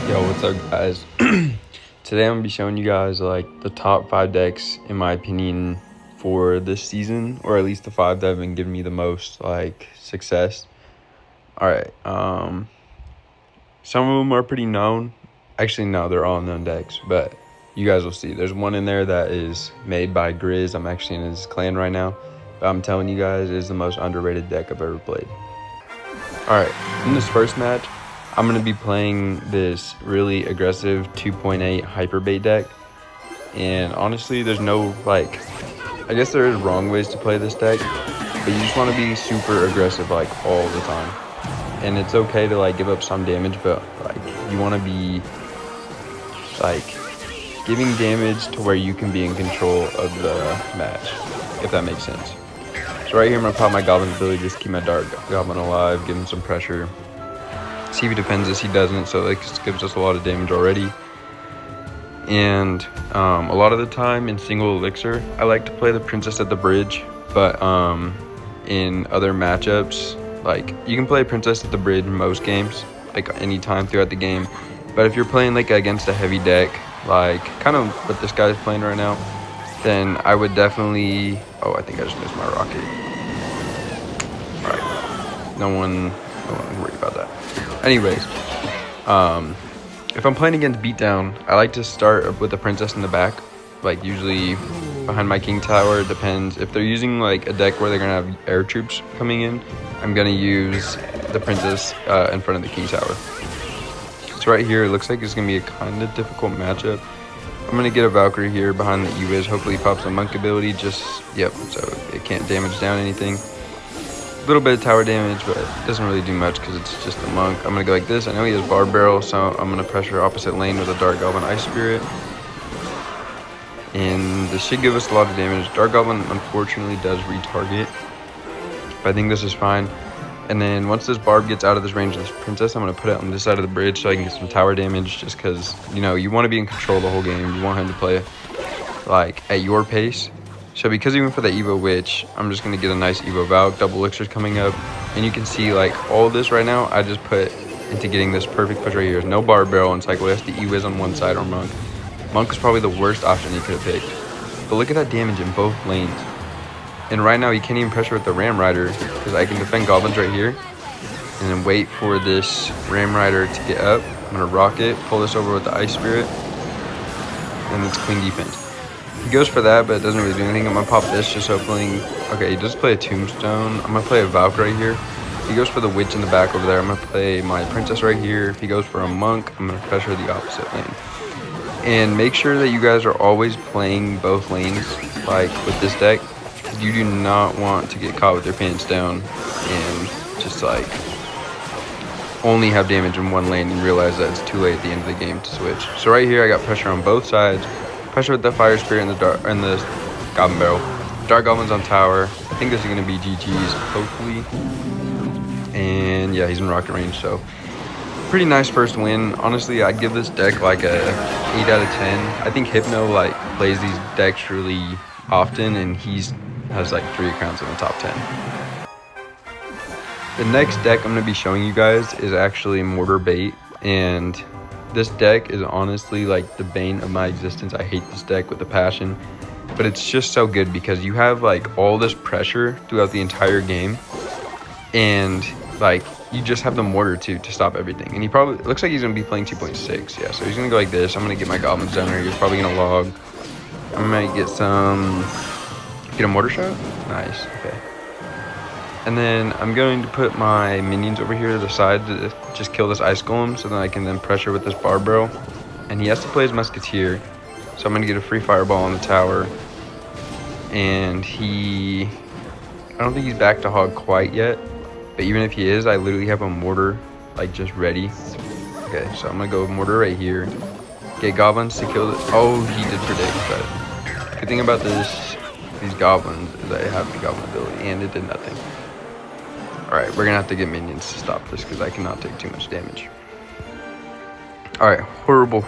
Yo, what's up, guys? Today I'm gonna be showing you guys like the top 5 decks in my opinion for this season, or at least the 5 that have been giving me the most like success. All right, some of them are pretty known. Actually, no, they're all known decks, but you guys will see. There's one in there that is made by Grizz. I'm actually in his clan right now, but I'm telling you guys, it is the most underrated deck I've ever played. All right, in this first match, I'm going to be playing this really aggressive 2.8 hyperbait deck. And honestly, there's no, I guess there is wrong ways to play this deck, but you just want to be super aggressive, all the time. And it's okay to, give up some damage, but, you want to be, giving damage to where you can be in control of the match, if that makes sense. So right here, I'm going to pop my Goblin's ability, just keep my Dark Goblin alive, give him some pressure. See if he defends this, he doesn't, so this gives us a lot of damage already. And a lot of the time in single elixir, I like to play the Princess at the Bridge, but in other matchups, you can play Princess at the Bridge in most games, any time throughout the game. But if you're playing against a heavy deck, kind of what this guy's playing right now, then I would definitely... Oh, I think I just missed my rocket. Alright, no one worry about that. Anyways, if I'm playing against Beatdown, I like to start with the Princess in the back, usually behind my King Tower. It depends. If they're using a deck where they're gonna have air troops coming in, I'm gonna use the Princess in front of the King Tower. So right here, it looks like it's gonna be a kind of difficult matchup. I'm gonna get a Valkyrie here behind the E-Wiz. Hopefully he pops a Monk ability. So it can't damage down anything. A little bit of tower damage, but it doesn't really do much because it's just a Monk. I'm gonna go like this. I know he has Barb Barrel, so I'm gonna pressure opposite lane with a Dark Goblin Ice Spirit. And this should give us a lot of damage. Dark Goblin unfortunately does retarget, but I think this is fine. And then once this Barb gets out of this range of this Princess, I'm going to put it on this side of the bridge so I can get some tower damage, just because, you want to be in control the whole game. You want him to play, at your pace. So because he went for the Evo Witch, I'm just going to get a nice Evo Valk. Double Elixirs coming up. And you can see, all this right now, I just put into getting this perfect push right here. There's no Barb Barrel in Cycle. He has to E-Wiz on one side or Monk. Monk is probably the worst option he could have picked. But look at that damage in both lanes. And right now, he can't even pressure with the Ram Rider because I can defend Goblins right here and then wait for this Ram Rider to get up. I'm going to rocket, pull this over with the Ice Spirit, and it's clean defense. He goes for that, but it doesn't really do anything. I'm going to pop this just hoping... Okay, he does play a Tombstone. I'm going to play a Valk right here. He goes for the Witch in the back over there. I'm going to play my Princess right here. If he goes for a Monk, I'm going to pressure the opposite lane. And make sure that you guys are always playing both lanes, with this deck. You do not want to get caught with your pants down and just only have damage in one lane and realize that it's too late at the end of the game to switch. So right here I got pressure on both sides. Pressure with the Fire Spirit and the Goblin Barrel. Dark Goblin's on tower. I think this is gonna be GG's, hopefully. And yeah, he's in rocket range, so pretty nice first win. Honestly, I'd give this deck a 8 out of 10. I think Hypno plays these decks really often, and has 3 accounts in the top 10. The next deck I'm going to be showing you guys is actually Mortar Bait, and this deck is honestly the bane of my existence. I hate this deck with a passion, but it's just so good because you have all this pressure throughout the entire game, and you just have the Mortar to stop everything. And he probably looks like he's going to be playing 2.6. Yeah, so he's going to go like this. I'm going to get my Goblins down here. He's probably going to log. I might get a Mortar Shot? Nice, okay. And then I'm going to put my minions over here to the side to just kill this Ice Golem so then I can then pressure with this Barb Barrel. And he has to play his Musketeer, so I'm going to get a free Fireball on the tower. And I don't think he's back to Hog quite yet, but even if he is, I literally have a Mortar, just ready. Okay, so I'm going to go Mortar right here. Get Goblins to kill it. Oh, he did predict, but good thing about these Goblins is I have the Goblin ability, and it did nothing. Alright, we're gonna have to get minions to stop this because I cannot take too much damage. Alright, horrible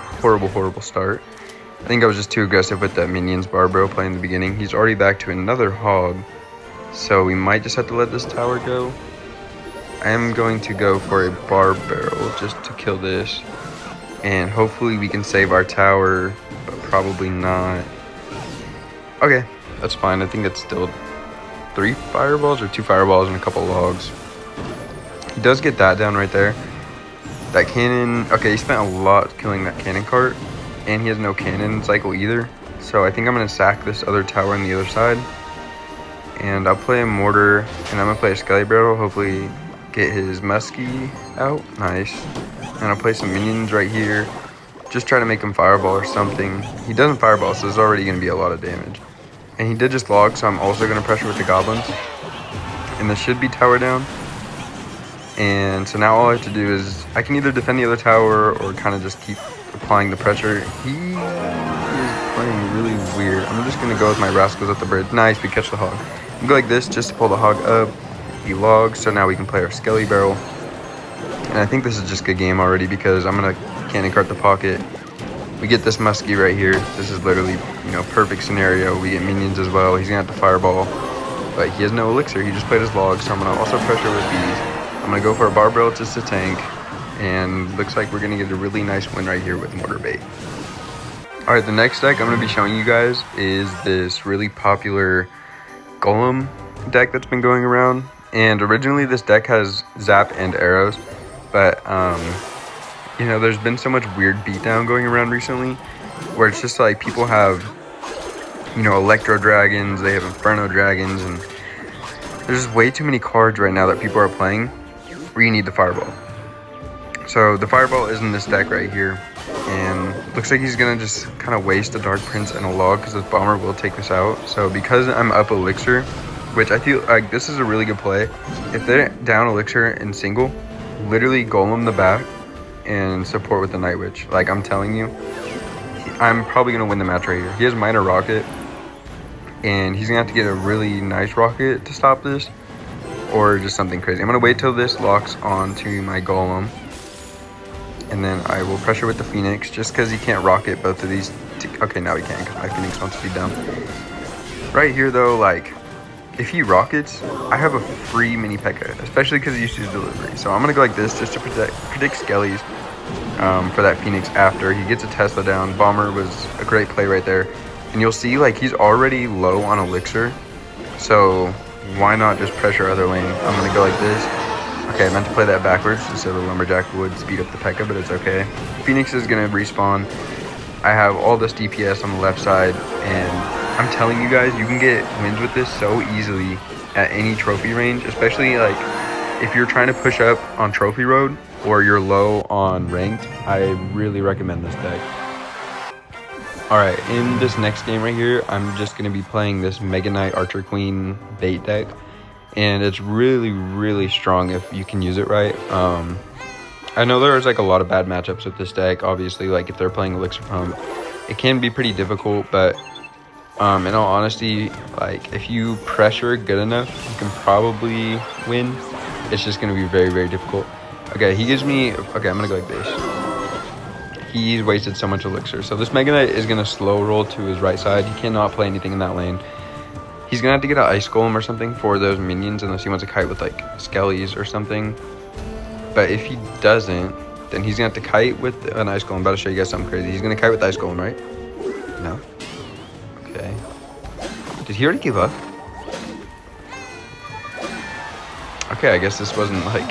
start. I think I was just too aggressive with that minions Barb Barrel play in the beginning. He's already back to another Hog, so we might just have to let this tower go. I am going to go for a Barb Barrel just to kill this. And hopefully we can save our tower, but probably not. Okay, that's fine. I think it's still 3 fireballs or 2 fireballs and a couple logs. He does get that down right there. That cannon, okay, he spent a lot killing that cannon cart, and he has no cannon cycle either. So I think I'm gonna sack this other tower on the other side, and I'll play a mortar, and I'm gonna play a skelly barrel, hopefully get his muskie out. Nice. And I'll play some minions right here, just try to make him fireball or something. He doesn't fireball, so there's already gonna be a lot of damage. And he did just log, so I'm also gonna pressure with the goblins. And this should be tower down. And so now all I have to do is, I can either defend the other tower or kind of just keep applying the pressure. He is playing really weird. I'm just gonna go with my rascals at the bridge. Nice, we catch the hog. I'm go like this just to pull the hog up. He logs, so now we can play our skelly barrel. And I think this is just a good game already because I'm gonna cannon cart the pocket. We get this muskie right here. This is literally, you know, perfect scenario. We get minions as well. He's gonna have to fireball, but he has no elixir. He just played his log, so I'm gonna also pressure with these. I'm gonna go for a barbell just to tank, and looks like we're gonna get a really nice win right here with mortar bait. All right, the next deck I'm gonna be showing you guys is this really popular golem deck that's been going around. And originally this deck has zap and arrows, but you know, there's been so much weird beatdown going around recently where it's just like people have, you know, electro dragons, they have inferno dragons, and there's just way too many cards right now that people are playing where you need the fireball. So the fireball is in this deck right here, and looks like he's gonna just kind of waste a dark prince and a log because this bomber will take this out. So because I'm up elixir, which I feel like this is a really good play, if they're down elixir in single, literally golem the back and support with the night witch. Like, I'm telling you, I'm probably gonna win the match right here. He has minor rocket, and he's gonna have to get a really nice rocket to stop this, or just something crazy. I'm gonna wait till this locks onto my golem, and then I will pressure with the phoenix just because he can't rocket both of these. Okay, now he can because my phoenix wants to be down. Right here though, like, if he rockets, I have a free mini P.E.K.K.A, especially because he used his delivery. So I'm gonna go like this just to predict skellies for that phoenix after he gets a Tesla down. Bomber was a great play right there, and you'll see like he's already low on elixir, so why not just pressure other lane? I'm gonna go like this. Okay, I meant to play that backwards, so the lumberjack would speed up the P.E.K.K.A, but it's okay. Phoenix is gonna respawn. I have all this DPS on the left side, and I'm telling you guys, you can get wins with this so easily at any trophy range, especially like if you're trying to push up on trophy road or you're low on ranked. I really recommend this deck. All right, in this next game right here, I'm just gonna be playing this Mega Knight Archer Queen bait deck, and it's really, really strong if you can use it right. I know there's like a lot of bad matchups with this deck. Obviously, like if they're playing Elixir Pump, it can be pretty difficult, but in all honesty, like if you pressure good enough, you can probably win. It's just gonna be very, very difficult. Okay, he gives me, okay, I'm gonna go like this. He's wasted so much elixir. So this Mega Knight is gonna slow roll to his right side. He cannot play anything in that lane. He's gonna have to get an ice golem or something for those minions, unless he wants to kite with like skellies or something. But if he doesn't, then he's gonna have to kite with an ice golem. I'm about to show you guys something crazy. He's gonna kite with the ice golem, right? No. Okay. Did he already give up? Okay, I guess this wasn't like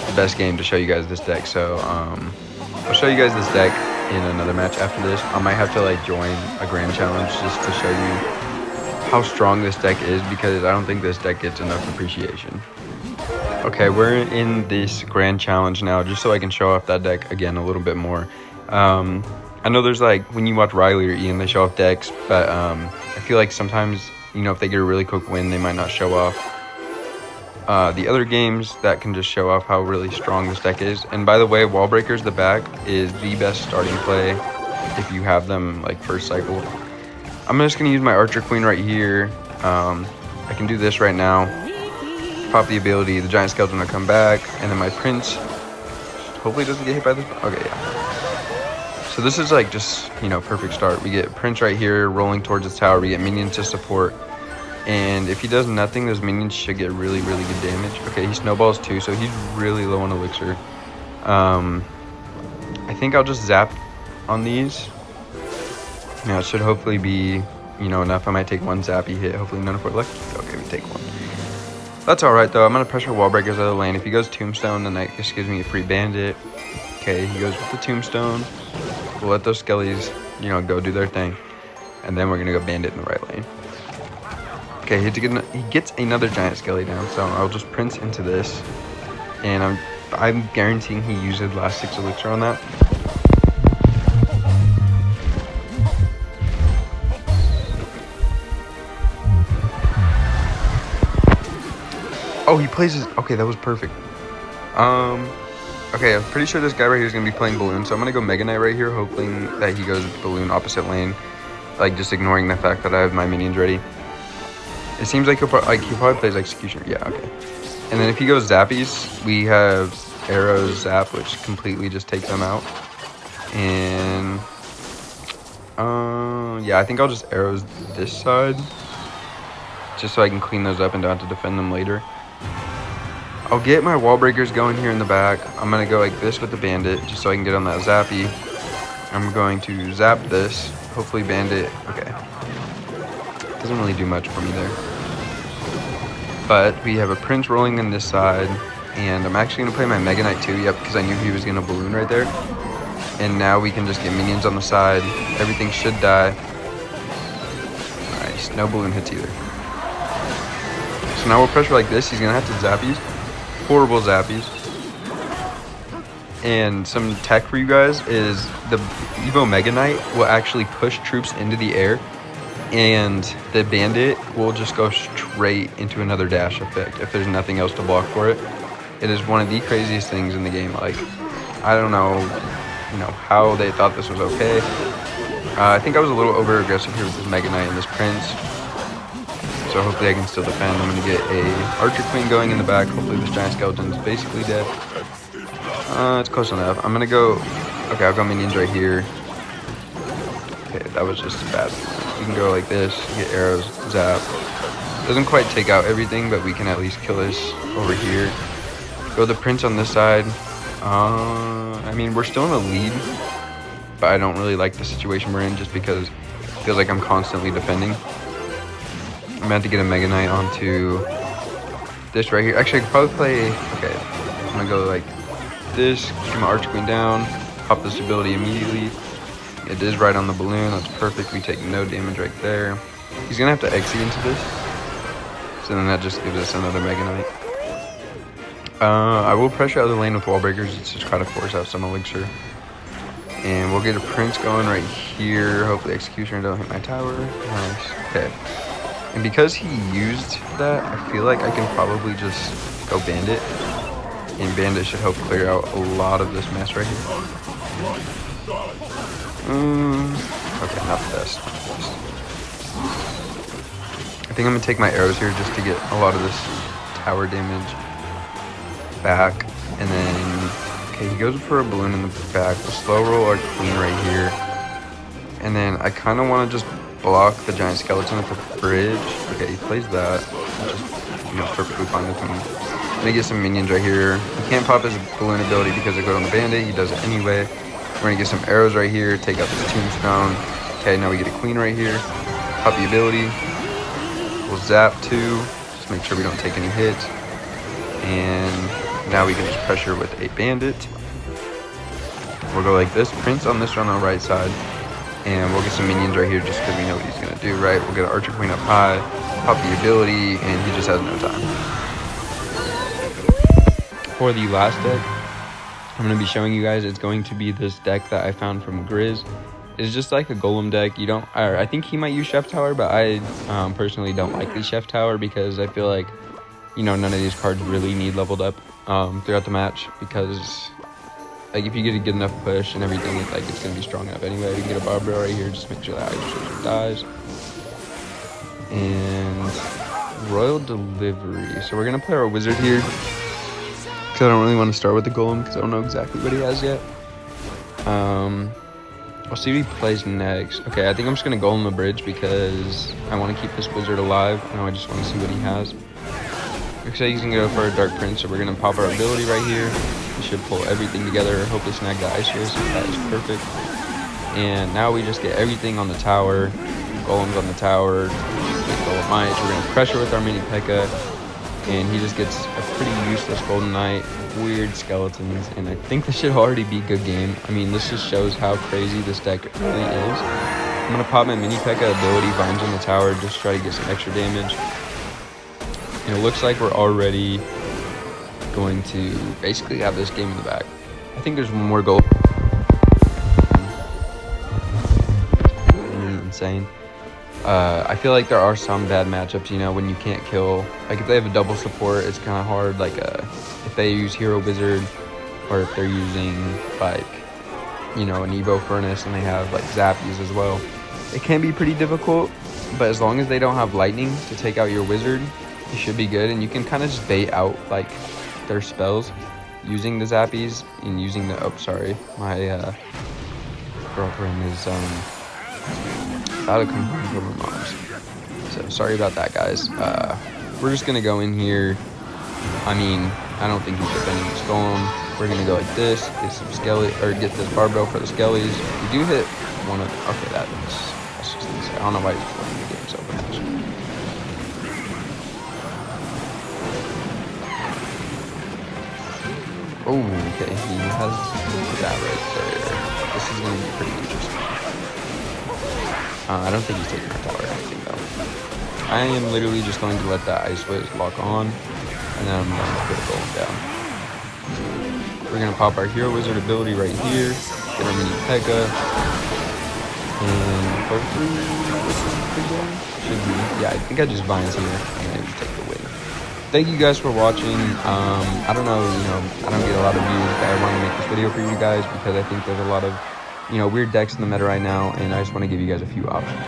the best game to show you guys this deck. So I'll show you guys this deck in another match after this. I might have to like join a grand challenge just to show you how strong this deck is, because I don't think this deck gets enough appreciation. Okay, we're in this grand challenge now just so I can show off that deck again a little bit more. I know there's like, when you watch Riley or Ian, they show off decks, but I feel like sometimes, you know, if they get a really quick win, they might not show off the other games that can just show off how really strong this deck is. And by the way, Wall Breakers the back is the best starting play if you have them like first cycle. I'm just gonna use my Archer Queen right here. I can do this right now. Pop the ability, the giant skeleton will come back, and then my prince hopefully doesn't get hit by this. Okay, yeah. So this is like just, you know, perfect start. We get prince right here rolling towards his tower. We get minions to support. And if he does nothing, those minions should get really, really good damage. Okay, he snowballs too, so he's really low on elixir. I think think I'll just zap on these. Now it should hopefully be, you know, enough. I might take one zappy hit. Hopefully none of our luck. Okay, we take one. That's alright though. I'm gonna pressure wall breakers out of the lane. If he goes tombstone, then that just gives me a free bandit. Okay, he goes with the tombstone. We'll let those skellies, you know, go do their thing. And then we're gonna go bandit in the right lane. Okay, he gets another giant skelly down, so I'll just prince into this. And I'm guaranteeing he uses last 6 elixir on that. Oh, he plays his... Okay, that was perfect. Okay, I'm pretty sure this guy right here is going to be playing balloon, so I'm going to go Mega Knight right here, hoping that he goes balloon opposite lane. Like, just ignoring the fact that I have my minions ready. It seems like he probably plays Executioner. Yeah, okay. And then if he goes Zappies, we have Arrows Zap, which completely just takes them out. And... yeah, I think I'll just Arrows this side. Just so I can clean those up and don't have to defend them later. I'll get my wall breakers going here in the back. I'm going to go like this with the bandit just so I can get on that zappy. I'm going to zap this. Hopefully bandit. Okay. Doesn't really do much for me there. But we have a prince rolling in this side. And I'm actually going to play my Mega Knight too. Yep, because I knew he was going to balloon right there. And now we can just get minions on the side. Everything should die. Nice. No balloon hits either. So now we'll pressure like this. He's going to have to zappies. Horrible zappies. And some tech for you guys is the Evo Mega Knight will actually push troops into the air, and the bandit will just go straight into another dash effect if there's nothing else to block for it. It is one of the craziest things in the game. Like, I don't know, you know, how they thought this was okay. I think I was a little over aggressive here with this Mega Knight and this Prince. So hopefully I can still defend. I'm going to get a Archer Queen going in the back. Hopefully this giant skeleton is basically dead. It's close enough. I'm going to go... Okay, I'll go minions right here. Okay, that was just bad. We can go like this, get arrows, zap. Doesn't quite take out everything, but we can at least kill this over here. Go the Prince on this side. I mean, we're still in the lead, but I don't really like the situation we're in just because it feels like I'm constantly defending. I'm about to get a Mega Knight onto this right here. Actually, I could probably play... Okay, I'm going to go like this, get my Archer Queen down, pop this ability immediately. It is right on the balloon. That's perfect. We take no damage right there. He's going to have to exit into this. So then that just gives us another Mega Knight. I will pressure out of the lane with wall breakers. It's just try to force out some elixir. And we'll get a Prince going right here. Hopefully Executioner don't hit my tower. Nice. Okay. And because he used that, I feel like I can probably just go Bandit. And Bandit should help clear out a lot of this mess right here. Okay, not the best. I think I'm going to take my arrows here just to get a lot of this tower damage back. And then, okay, he goes for a balloon in the back. We'll slow roll our queen right here. And then I kind of want to just block the giant skeleton at the bridge. Okay, he plays that, which is, you know, perfectly fine with me. I'm gonna get some minions right here. He can't pop his balloon ability because it goes on the bandit. He does it anyway. We're gonna get some arrows right here, take out this tombstone. Okay, now we get a queen right here. Pop the ability. We'll zap too. Just make sure we don't take any hits. And now we can just pressure with a bandit. We'll go like this. Prince on this run on the right side. And we'll get some minions right here just because we know what he's going to do, right? We'll get an Archer Queen up high, pop the ability, and he just has no time. For the last deck, I'm going to be showing you guys, it's going to be this deck that I found from Grizz. It's just like a golem deck. You don't, I think he might use Chef Tower, but I personally don't like the Chef Tower because I feel like, you know, none of these cards really need leveled up throughout the match because... Like, if you get a good enough push and everything, it's going to be strong enough anyway. We can get a Barbara right here, just make sure that Ice dies. And Royal Delivery. So we're going to play our Wizard here. Because I don't really want to start with the Golem, because I don't know exactly what he has yet. We'll see what he plays next. Okay, I think I'm just going to Golem the bridge because I want to keep this Wizard alive. And I just want to see what he has. Looks like he's going to go for a Dark Prince, so we're going to pop our ability right here. should pull everything together. Hope they snag the Ice Fist. That is perfect. And now we just get everything on the tower. Golems on the tower. Get Golem Mites. We're going to pressure with our mini P.E.K.K.A. And he just gets a pretty useless Golden Knight, weird skeletons, and I think this should already be a good game. I mean, this just shows how crazy this deck really is. I'm going to pop my mini P.E.K.K.A. ability, Vines on the tower, just try to get some extra damage. And it looks like we're already going to basically have this game in the bag. I think there's one more goal. Really insane. I feel like there are some bad matchups, you know, when you can't kill. Like, if they have a double support, it's kind of hard. Like, if they use Hero Wizard, or if they're using, like, you know, an Evo Furnace and they have, like, Zappies as well. It can be pretty difficult, but as long as they don't have Lightning to take out your Wizard, you should be good. And you can kind of just bait out, like, their spells using the Zappies and using the... Oh, sorry. My girlfriend is, about to come home from her mom's. So sorry about that, guys. We're just gonna go in here. I mean, I don't think he's defending this golem. We're gonna go like this, get some skelly, or get this barbell for the skellies. We do hit one of. Okay, that's just insane. I don't know why he's playing the game so fast. Oh, okay, he has that right there. This is gonna be pretty interesting. I don't think he's taking our tower or anything, though. I am literally just going to let that Ice Wiz lock on, and then I'm going to put a golem down. We're going to pop our Hero Wizard ability right here, get our mini P.E.K.K.A, and hopefully this is a good game. Should be. Yeah, I think I just Vines here, and then take the win. Thank you guys for watching. I don't know, you know, I don't get a lot of views, but I want to make this video for you guys because I think there's a lot of, you know, weird decks in the meta right now, and I just want to give you guys a few options.